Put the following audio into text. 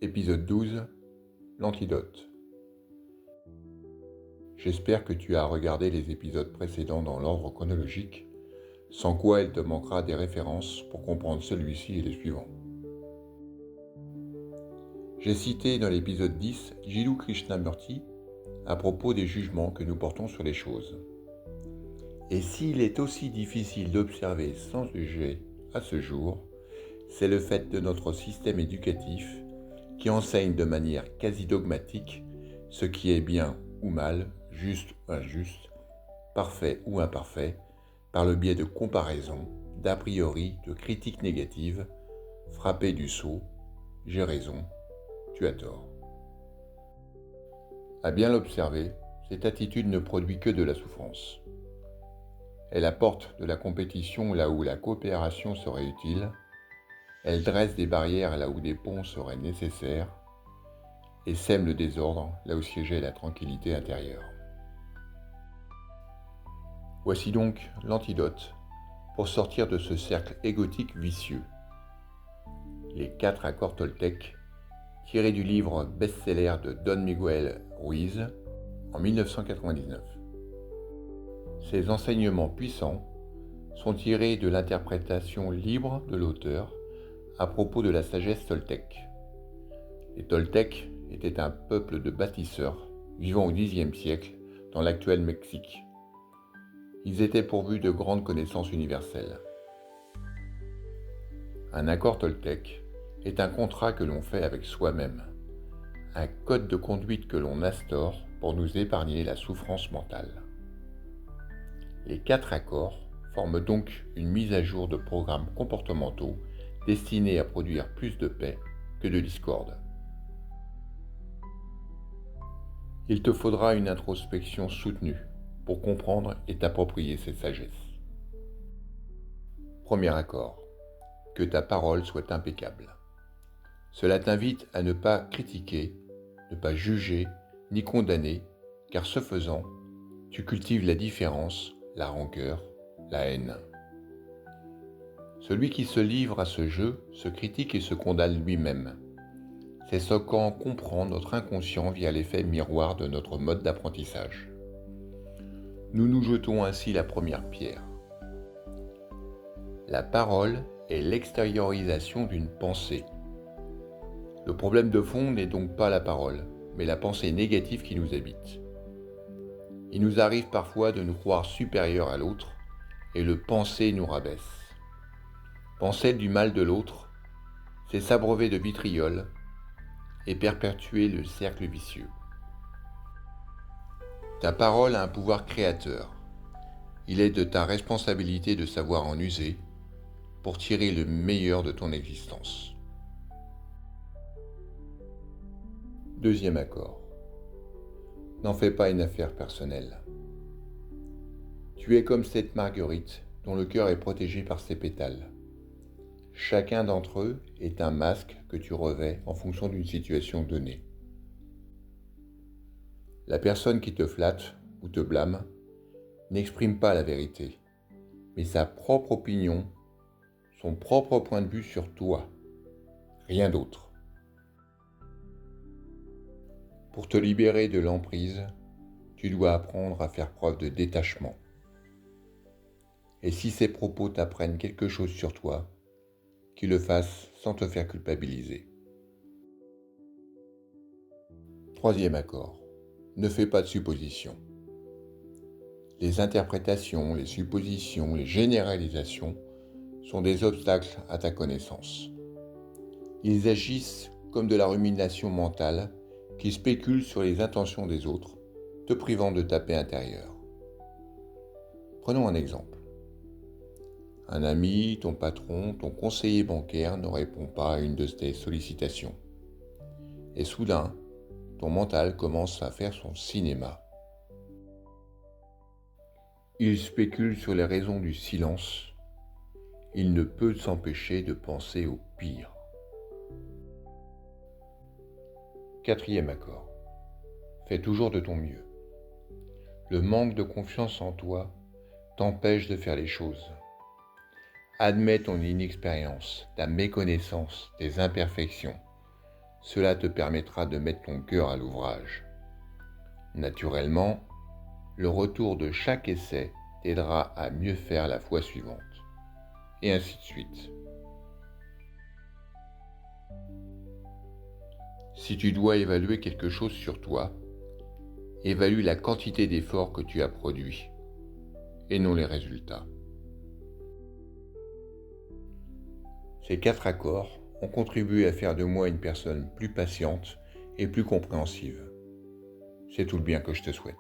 Épisode 12, l'antidote. J'espère que tu as regardé les épisodes précédents dans l'ordre chronologique, sans quoi il te manquera des références pour comprendre celui-ci et les suivants. J'ai cité dans l'épisode 10 Jiddu Krishnamurti à propos des jugements que nous portons sur les choses. Et s'il est aussi difficile d'observer sans juger à ce jour, c'est le fait de notre système éducatif qui enseigne de manière quasi dogmatique ce qui est bien ou mal, juste ou injuste, parfait ou imparfait, par le biais de comparaisons, d'a priori, de critiques négatives, frappées du sceau « j'ai raison, tu as tort ». À bien l'observer, cette attitude ne produit que de la souffrance. Elle apporte de la compétition là où la coopération serait utile, elle dresse des barrières là où des ponts seraient nécessaires, et sème le désordre là où siégeait la tranquillité intérieure. Voici donc l'antidote pour sortir de ce cercle égotique vicieux. Les 4 accords Toltec, tirés du livre best-seller de Don Miguel Ruiz en 1999. Ces enseignements puissants sont tirés de l'interprétation libre de l'auteur à propos de la sagesse Toltec. Les Toltecs étaient un peuple de bâtisseurs vivant au Xe siècle dans l'actuel Mexique. Ils étaient pourvus de grandes connaissances universelles. Un accord Toltec est un contrat que l'on fait avec soi-même, un code de conduite que l'on instaure pour nous épargner la souffrance mentale. Les 4 accords forment donc une mise à jour de programmes comportementaux destinés à produire plus de paix que de discorde. Il te faudra une introspection soutenue pour comprendre et t'approprier cette sagesse. Premier accord. Que ta parole soit impeccable. Cela t'invite à ne pas critiquer, ne pas juger, ni condamner, car ce faisant, tu cultives la différence, la rancœur, la haine. Celui qui se livre à ce jeu se critique et se condamne lui-même. C'est ce qu'en comprend notre inconscient via l'effet miroir de notre mode d'apprentissage. Nous nous jetons ainsi la première pierre. La parole est l'extériorisation d'une pensée. Le problème de fond n'est donc pas la parole, mais la pensée négative qui nous habite. Il nous arrive parfois de nous croire supérieurs à l'autre, et le penser nous rabaisse. Penser du mal de l'autre, c'est s'abreuver de vitriol et perpétuer le cercle vicieux. Ta parole a un pouvoir créateur. Il est de ta responsabilité de savoir en user pour tirer le meilleur de ton existence. Deuxième accord. N'en fais pas une affaire personnelle. Tu es comme cette marguerite dont le cœur est protégé par ses pétales. Chacun d'entre eux est un masque que tu revêts en fonction d'une situation donnée. La personne qui te flatte ou te blâme n'exprime pas la vérité, mais sa propre opinion, son propre point de vue sur toi, rien d'autre. Pour te libérer de l'emprise, tu dois apprendre à faire preuve de détachement. Et si ces propos t'apprennent quelque chose sur toi, qu'ils le fassent sans te faire culpabiliser. Troisième accord. Ne fais pas de suppositions. Les interprétations, les suppositions, les généralisations sont des obstacles à ta connaissance. Ils agissent comme de la rumination mentale qui spécule sur les intentions des autres, te privant de ta paix intérieure. Prenons un exemple. Un ami, ton patron, ton conseiller bancaire ne répond pas à une de tes sollicitations. Et soudain, ton mental commence à faire son cinéma. Il spécule sur les raisons du silence. Il ne peut s'empêcher de penser au pire. Quatrième accord. Fais toujours de ton mieux. Le manque de confiance en toi t'empêche de faire les choses. Admets ton inexpérience, ta méconnaissance, tes imperfections. Cela te permettra de mettre ton cœur à l'ouvrage. Naturellement, le retour de chaque essai t'aidera à mieux faire la fois suivante. Et ainsi de suite. Si tu dois évaluer quelque chose sur toi, évalue la quantité d'efforts que tu as produits, et non les résultats. Ces 4 accords ont contribué à faire de moi une personne plus patiente et plus compréhensive. C'est tout le bien que je te souhaite.